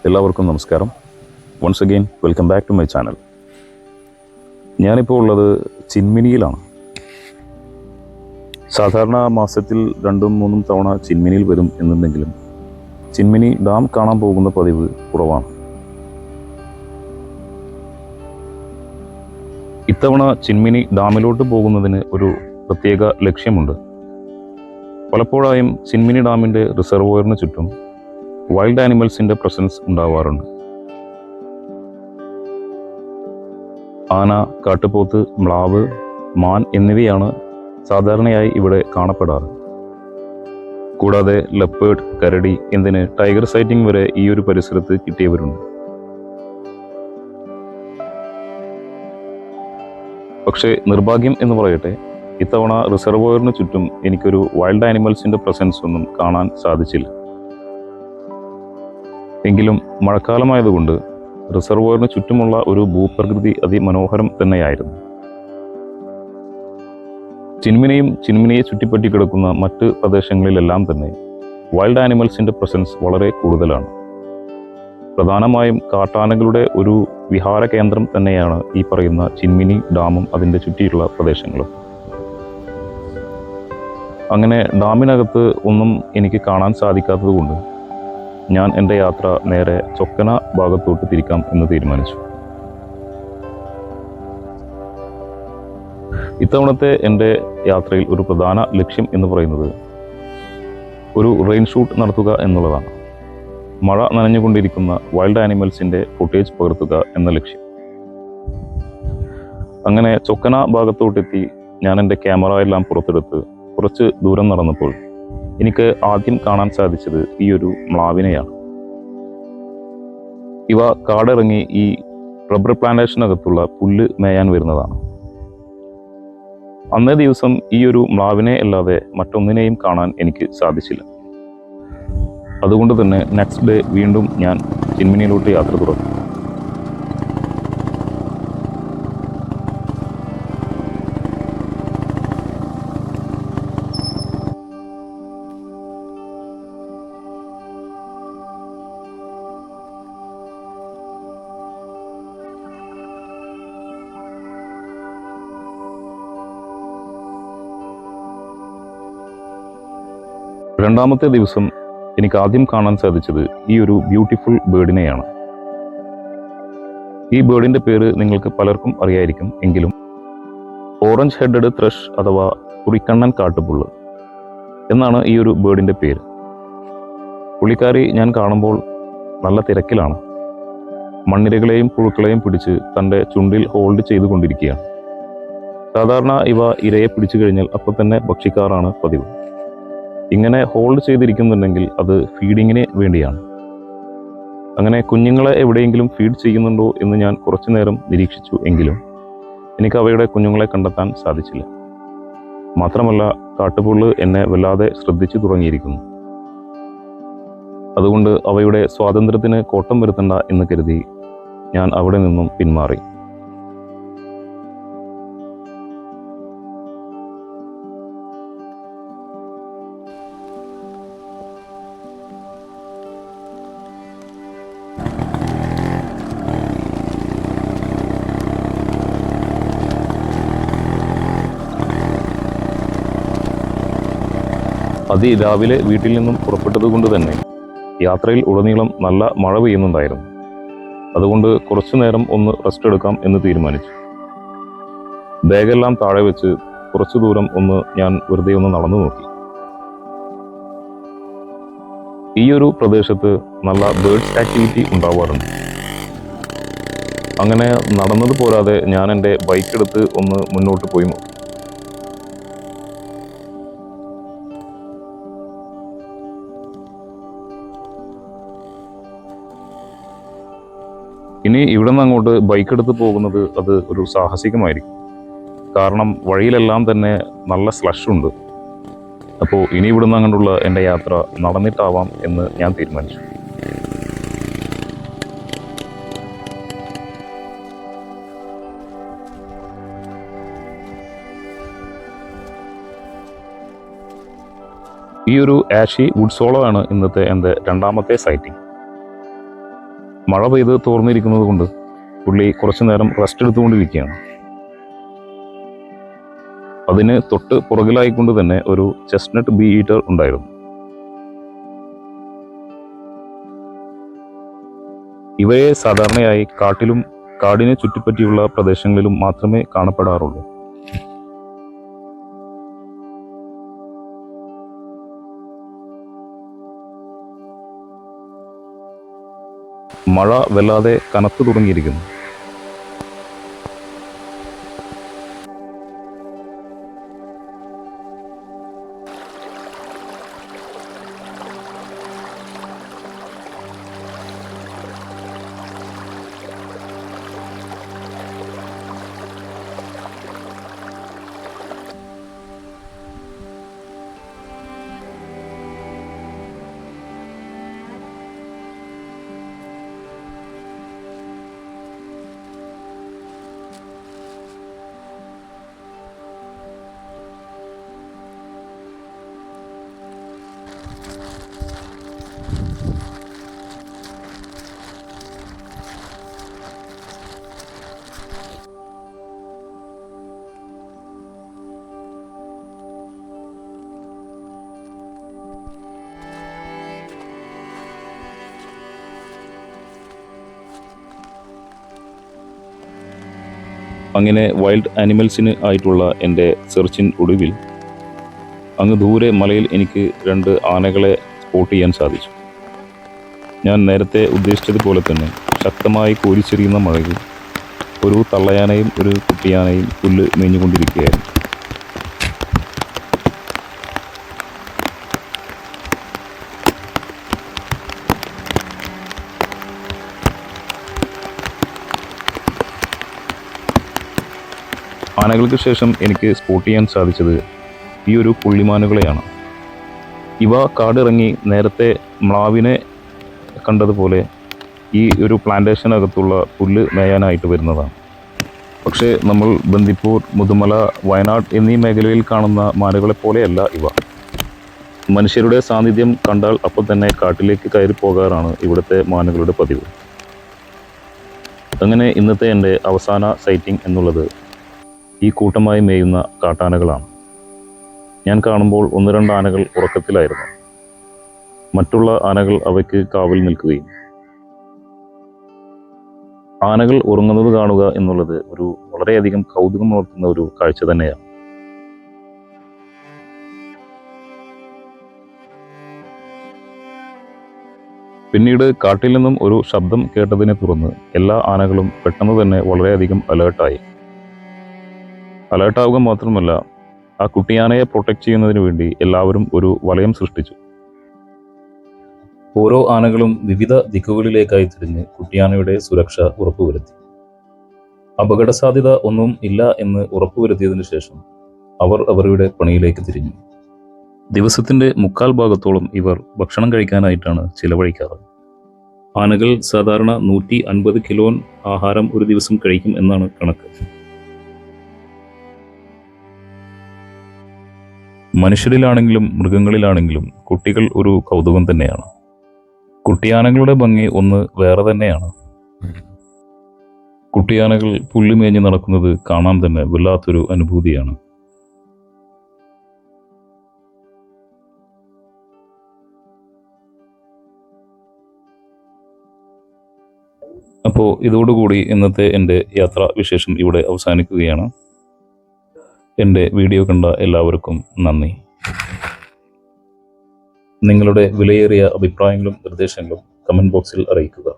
എല്ലാവർക്കും നമസ്കാരം. Once again welcome back to my channel. ഞാനിപ്പോൾ ഉള്ളത് ചിന്മിനിയിലാണ്. സാധാരണ മാസത്തിൽ 2-3 തവണ ചിന്മിനിയിൽ വരും എന്നുണ്ടെങ്കിലും ചിന്മിനി ഡാം കാണാൻ പോകുന്ന പതിവ് കുറവാണ്. ഇത്തവണ ചിന്മിനി ഡാമിലോട്ട് പോകുന്നതിന് ഒരു പ്രത്യേക ലക്ഷ്യമുണ്ട്. പലപ്പോഴായും ചിന്മിനി ഡാമിൻ്റെ റിസർവോയറിന് ചുറ്റും വൈൽഡ് ആനിമൽസിൻ്റെ പ്രസൻസ് ഉണ്ടാവാറുണ്ട്. ആന, കാട്ടുപോത്ത്, മ്ലാവ്, മാൻ എന്നിവയാണ് സാധാരണയായി ഇവിടെ കാണപ്പെടാറ്. കൂടാതെ ലെപ്പേർഡ്, കരടി, എന്തിന് ടൈഗർ സൈറ്റിംഗ് വരെ ഈ ഒരു പരിസരത്ത് കിട്ടിയവരുണ്ട്. പക്ഷേ നിർഭാഗ്യം എന്ന് പറയട്ടെ, ഇത്തവണ റിസർവോയറിന് ചുറ്റും എനിക്കൊരു വൈൽഡ് ആനിമൽസിൻ്റെ പ്രസൻസ് ഒന്നും കാണാൻ സാധിച്ചില്ല. എങ്കിലും മഴക്കാലമായതുകൊണ്ട് റിസർവോയറിന് ചുറ്റുമുള്ള ഒരു ഭൂപ്രകൃതി അതിമനോഹരം തന്നെയായിരുന്നു. ചിന്മിനിയെ ചുറ്റിപ്പറ്റി കിടക്കുന്ന മറ്റ് പ്രദേശങ്ങളിലെല്ലാം തന്നെ വൈൽഡ് ആനിമൽസിൻ്റെ പ്രസൻസ് വളരെ കൂടുതലാണ്. പ്രധാനമായും കാട്ടാനകളുടെ ഒരു വിഹാര കേന്ദ്രം തന്നെയാണ് ഈ പറയുന്ന ചിന്മിനി ഡാമും അതിൻ്റെ ചുറ്റിയുള്ള പ്രദേശങ്ങളും. അങ്ങനെ ഡാമിനകത്ത് ഒന്നും എനിക്ക് കാണാൻ സാധിക്കാത്തതുകൊണ്ട് ഞാൻ എൻ്റെ യാത്ര നേരെ ചൊക്കന ഭാഗത്തോട്ട് തിരിക്കാം എന്ന് തീരുമാനിച്ചു. ഇത്തവണത്തെ എൻ്റെ യാത്രയിൽ ഒരു പ്രധാന ലക്ഷ്യം എന്ന് പറയുന്നത് ഒരു റെയിൻ ഷൂട്ട് നടത്തുക എന്നുള്ളതാണ്. മഴ നനഞ്ഞുകൊണ്ടിരിക്കുന്ന വൈൽഡ് ആനിമൽസിൻ്റെ ഫുട്ടേജ് പകർത്തുക എന്ന ലക്ഷ്യം. അങ്ങനെ ചൊക്കന ഭാഗത്തോട്ടെത്തി ഞാൻ എൻ്റെ ക്യാമറ എല്ലാം പുറത്തെടുത്ത് കുറച്ച് ദൂരം നടന്നപ്പോൾ എനിക്ക് ആദ്യം കാണാൻ സാധിച്ചത് ഈ ഒരു മ്ലാവിനെയാണ്. ഇവ കാടിറങ്ങി ഈ റബ്ബർ പ്ലാന്റേഷനകത്തുള്ള പുല്ല് മേയാൻ വരുന്നതാണ്. അന്നേ ദിവസം ഈ ഒരു മ്ലാവിനെ അല്ലാതെ മറ്റൊന്നിനെയും കാണാൻ എനിക്ക് സാധിച്ചില്ല. അതുകൊണ്ട് തന്നെ നെക്സ്റ്റ് ഡേ വീണ്ടും ഞാൻ ചിന്മിനിയിലോട്ട് യാത്ര തുടർന്നു. രണ്ടാമത്തെ ദിവസം എനിക്ക് ആദ്യം കാണാൻ സാധിച്ചത് ഈ ഒരു ബ്യൂട്ടിഫുൾ ബേർഡിനെയാണ്. ഈ ബേർഡിൻ്റെ പേര് നിങ്ങൾക്ക് പലർക്കും അറിയായിരിക്കും. എങ്കിലും ഓറഞ്ച് ഹെഡഡ് ത്രഷ് അഥവാ കുറിക്കണ്ണൻ കാട്ടുപുള്ള് എന്നാണ് ഈ ഒരു ബേർഡിൻ്റെ പേര്. പുള്ളിക്കാരി ഞാൻ കാണുമ്പോൾ നല്ല തിരക്കിലാണ്. മണ്ണിരകളെയും പുഴുക്കളെയും പിടിച്ച് തൻ്റെ ചുണ്ടിൽ ഹോൾഡ് ചെയ്തുകൊണ്ടിരിക്കുകയാണ്. സാധാരണ ഇവ ഇരയെ പിടിച്ചു കഴിഞ്ഞാൽ അപ്പോൾ തന്നെ ഭക്ഷിക്കാറാണ് പതിവ്. ഇങ്ങനെ ഹോൾഡ് ചെയ്തിരിക്കുന്നുണ്ടെങ്കിൽ അത് ഫീഡിങ്ങിന് വേണ്ടിയാണ്. അങ്ങനെ കുഞ്ഞുങ്ങളെ എവിടെയെങ്കിലും ഫീഡ് ചെയ്യുന്നുണ്ടോ എന്ന് ഞാൻ കുറച്ചു നേരം നിരീക്ഷിച്ചു. എങ്കിലും എനിക്ക് അവയുടെ കുഞ്ഞുങ്ങളെ കണ്ടെത്താൻ സാധിച്ചില്ല. മാത്രമല്ല കാട്ടുപുള്ള് എന്നെ വല്ലാതെ ശ്രദ്ധിച്ചു തുടങ്ങിയിരിക്കുന്നു. അതുകൊണ്ട് അവയുടെ സ്വാതന്ത്ര്യത്തിന് കോട്ടം വരുത്തണ്ട എന്ന് കരുതി ഞാൻ അവിടെ നിന്നും പിന്മാറി. അതിരാവിലെ വീട്ടിൽ നിന്നും പുറപ്പെട്ടതുകൊണ്ട് തന്നെ യാത്രയിൽ ഉടനീളം നല്ല മഴ പെയ്യുന്നുണ്ടായിരുന്നു. അതുകൊണ്ട് കുറച്ചു നേരം ഒന്ന് റെസ്റ്റ് എടുക്കാം എന്ന് തീരുമാനിച്ചു. ബാഗെല്ലാം താഴെ വെച്ച് കുറച്ചു ദൂരം ഞാൻ വെറുതെ ഒന്ന് നടന്നു നോക്കി. ഈ ഒരു പ്രദേശത്ത് നല്ല ബേർഡ്സ് ആക്ടിവിറ്റി ഉണ്ടാവാറുണ്ട്. അങ്ങനെ നടന്നത് പോരാതെ ഞാൻ എൻ്റെ ബൈക്ക് എടുത്ത് ഒന്ന് മുന്നോട്ട് പോയി നോക്കി. ഇനി ഇവിടെ നിന്ന് അങ്ങോട്ട് ബൈക്ക് എടുത്ത് പോകുന്നത് അത് ഒരു സാഹസികമായിരിക്കും. കാരണം വഴിയിലെല്ലാം തന്നെ നല്ല സ്ലഷ് ഉണ്ട്. അപ്പോൾ ഇനി ഇവിടെ നിന്ന് അങ്ങോട്ടുള്ള എൻ്റെ യാത്ര നടന്നിട്ടാവാം എന്ന് ഞാൻ തീരുമാനിച്ചു. ഈ ഒരു ആഷി വുഡ്സോളോ ആണ് ഇന്നത്തെ എൻ്റെ രണ്ടാമത്തെ സൈറ്റിംഗ്. മഴ പെയ്ത് തോർന്നിരിക്കുന്നത് കൊണ്ട് പുള്ളി കുറച്ചു നേരം റെസ്റ്റ് എടുത്തുകൊണ്ടിരിക്കുകയാണ്. അതിന് തൊട്ട് പുറകിലായിക്കൊണ്ട് തന്നെ ഒരു ചെസ്റ്റ്നട്ട് ബീ ഈറ്റർ ഉണ്ടായിരുന്നു. ഇവയെ സാധാരണയായി കാട്ടിലും കാടിനെ ചുറ്റിപ്പറ്റിയുള്ള പ്രദേശങ്ങളിലും മാത്രമേ കാണപ്പെടാറുള്ളൂ. മഴ വല്ലാതെ കനത്തു തുടങ്ങിയിരിക്കുന്നു. അങ്ങനെ വൈൽഡ് ആനിമൽസിന് ആയിട്ടുള്ള എൻ്റെ സെർച്ചിന് ഒടുവിൽ അങ്ങ് ദൂരെ മലയിൽ എനിക്ക് 2 ആനകളെ സ്പോട്ട് ചെയ്യാൻ സാധിച്ചു. ഞാൻ നേരത്തെ ഉദ്ദേശിച്ചതുപോലെ തന്നെ ശക്തമായി കോരിച്ചെറിയുന്ന മഴയിൽ ഒരു തള്ളയാനയും ഒരു കുട്ടിയാനയും പുല്ല് മേഞ്ഞുകൊണ്ടിരിക്കുകയായിരുന്നു. ആനകൾക്ക് ശേഷം എനിക്ക് സ്പോട്ട് ചെയ്യാൻ സാധിച്ചത് ഈ ഒരു പുള്ളിമാനുകളെയാണ്. ഇവ കാടിറങ്ങി നേരത്തെ മ്ലാവിനെ കണ്ടതുപോലെ ഈ ഒരു പ്ലാന്റേഷനകത്തുള്ള പുല്ല് മേയാനായിട്ട് വരുന്നതാണ്. പക്ഷേ നമ്മൾ ബന്ദിപ്പൂർ, മുതുമല, വയനാട് എന്നീ മേഖലയിൽ കാണുന്ന മാനുകളെ പോലെയല്ല ഇവ. മനുഷ്യരുടെ സാന്നിധ്യം കണ്ടാൽ അപ്പോൾ തന്നെ കാട്ടിലേക്ക് കയറി പോകാറാണ് ഇവിടുത്തെ മാനുകളുടെ പതിവ്. അങ്ങനെ ഇന്നത്തെ എൻ്റെ അവസാന സൈറ്റിംഗ് എന്നുള്ളത് ഈ കൂട്ടമായി മേയുന്ന കാട്ടാനകളാണ്. ഞാൻ കാണുമ്പോൾ 1-2 ആനകൾ ഉറക്കത്തിലായിരുന്നു. മറ്റുള്ള ആനകൾ അവയ്ക്ക് കാവൽ നിൽക്കുകയും. ആനകൾ ഉറങ്ങുന്നത് കാണുക എന്നുള്ളത് ഒരു വളരെയധികം കൗതുകമുണർത്തുന്ന ഒരു കാഴ്ച തന്നെയാണ്. പിന്നീട് കാട്ടിൽ നിന്നും ഒരു ശബ്ദം കേട്ടതിനെ തുടർന്ന് എല്ലാ ആനകളും പെട്ടെന്ന് തന്നെ വളരെയധികം അലേർട്ടായി. അലേർട്ടാവുക മാത്രമല്ല, ആ കുട്ടിയാനയെ പ്രൊട്ടക്റ്റ് ചെയ്യുന്നതിന് വേണ്ടി എല്ലാവരും ഒരു വലയം സൃഷ്ടിച്ചു. ഓരോ ആനകളും വിവിധ ദിക്കുകളിലേക്കായി തിരിഞ്ഞ് കുട്ടിയാനയുടെ സുരക്ഷ ഉറപ്പുവരുത്തി. അപകട സാധ്യത ഒന്നും ഇല്ല എന്ന് ഉറപ്പുവരുത്തിയതിനു ശേഷം അവർ അവരുടെ പണിയിലേക്ക് തിരിഞ്ഞു. ദിവസത്തിൻ്റെ 3/4 ഭാഗത്തോളം ഇവർ ഭക്ഷണം കഴിക്കാനായിട്ടാണ് ചിലവഴിക്കാറ്. ആനകൾ സാധാരണ 150 കിലോ ആഹാരം ഒരു ദിവസം കഴിക്കും എന്നാണ് കണക്ക്. മനുഷ്യരിലാണെങ്കിലും മൃഗങ്ങളിലാണെങ്കിലും കുട്ടികൾ ഒരു കൗതുകം തന്നെയാണ്. കുട്ടിയാനകളുടെ ഭംഗി ഒന്ന് വേറെ തന്നെയാണ്. കുട്ടിയാനകൾ പുല്ലുമേഞ്ഞ് നടക്കുന്നത് കാണാൻ തന്നെ വല്ലാത്തൊരു അനുഭൂതിയാണ്. അപ്പോൾ ഇതോടുകൂടി ഇന്നത്തെ എൻ്റെ യാത്രാ വിശേഷം ഇവിടെ അവസാനിക്കുകയാണ്. എൻ്റെ വീഡിയോ കണ്ട എല്ലാവർക്കും നന്ദി. നിങ്ങളുടെ വിലയേറിയ അഭിപ്രായങ്ങളും നിർദ്ദേശങ്ങളും കമൻറ്റ് ബോക്സിൽ അറിയിക്കുക.